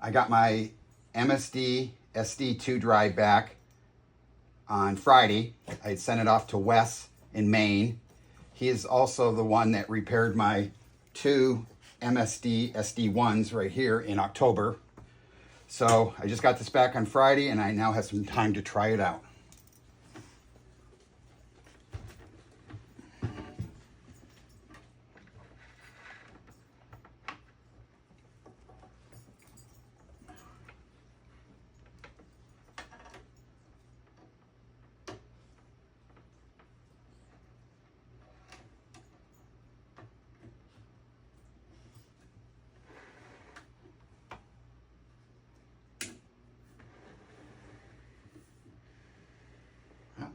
I got my MSD SD2 drive back on Friday. I had sent it off to Wes in Maine. He is also the one that repaired my two MSD SD1s right here in October. So I just got this back on Friday and I now have some time to try it out.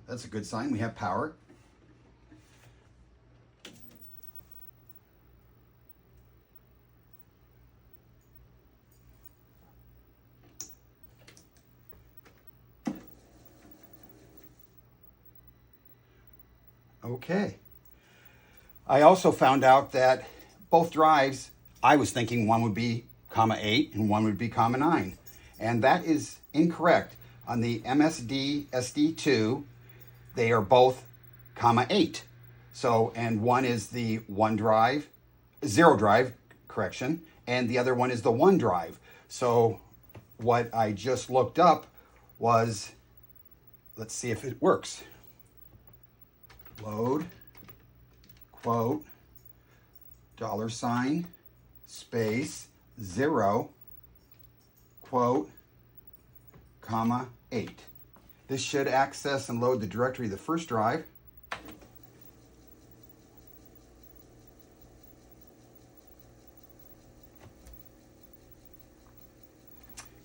That's a good sign. We have power. Okay. I also found out that both drives, I was thinking one would be .8 and one would be .9. And that is incorrect. On the MSD SD2, they are both .8. So, and one is the zero drive, correction, and the other one is the one drive. So what I just looked up was, let's see if it works. Load, quote, $, space, 0, quote, .8. This should access and load the directory of the first drive. It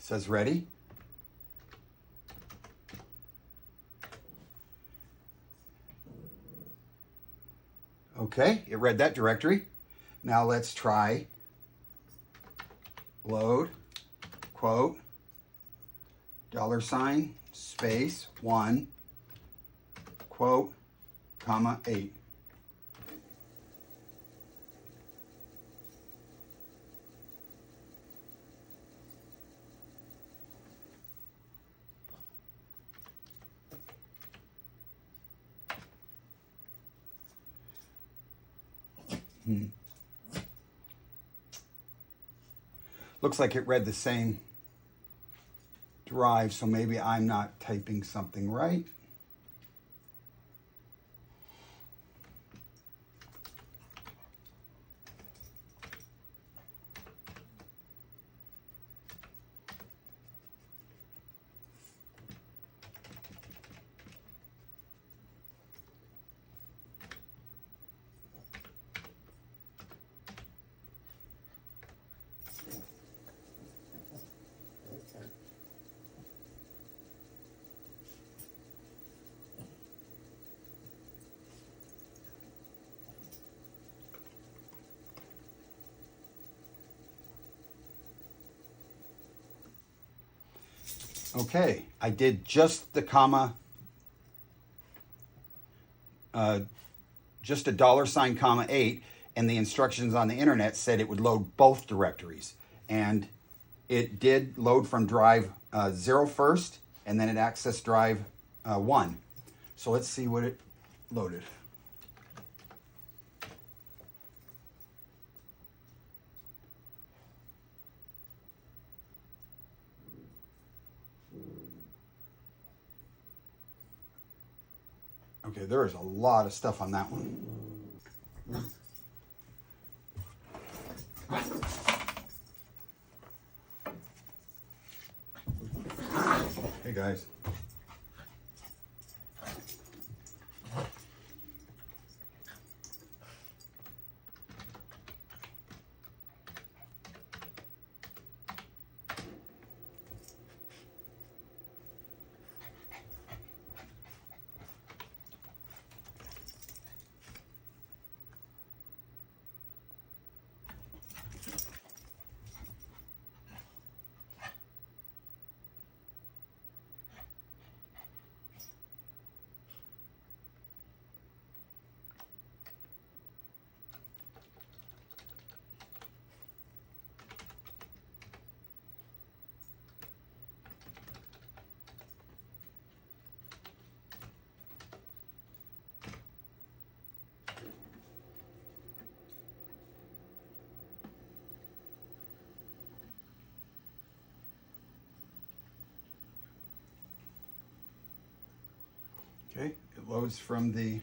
says ready. Okay, it read that directory. Now let's try load, quote, $, space, 1, quote, .8. Looks like it read the same drive, so maybe I'm not typing something right. Okay, I did just the just a $8, and the instructions on the internet said it would load both directories. And it did load from drive 0 first, and then it accessed drive 1. So let's see what it loaded. Okay, there is a lot of stuff on that one. Hey guys. Okay, it loads from the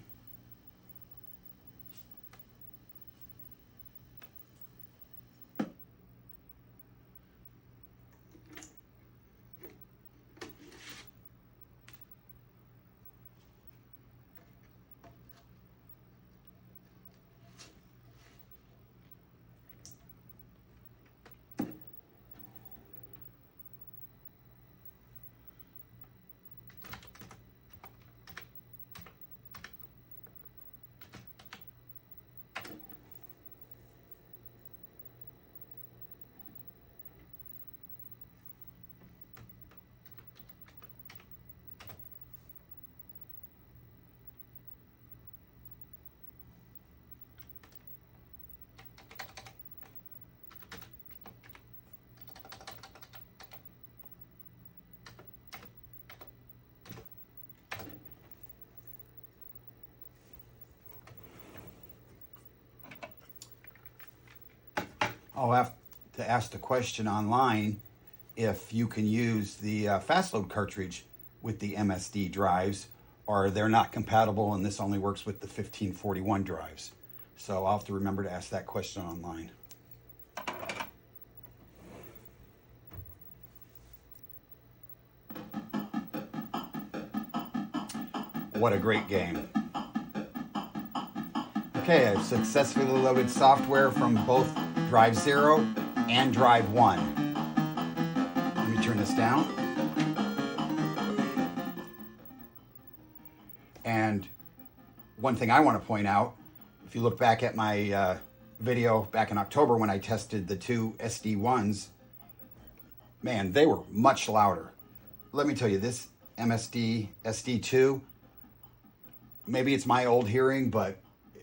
I'll have to ask the question online if you can use the fast load cartridge with the MSD drives, or they're not compatible and this only works with the 1541 drives. So I'll have to remember to ask that question online. What a great game. Okay, I've successfully loaded software from both Drive 0 and Drive 1. Let me turn this down. And one thing I want to point out, if you look back at my video back in October when I tested the two SD1s, man, they were much louder. Let me tell you, this MSD SD2, maybe it's my old hearing, but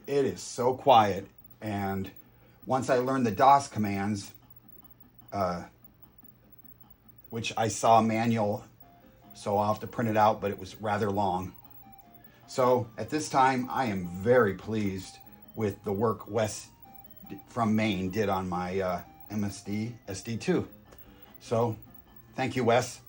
it is so quiet. And once I learned the DOS commands, which I saw manual, so I'll have to print it out, but it was rather long. So at this time, I am very pleased with the work Wes from Maine did on my MSD SD2. So thank you, Wes.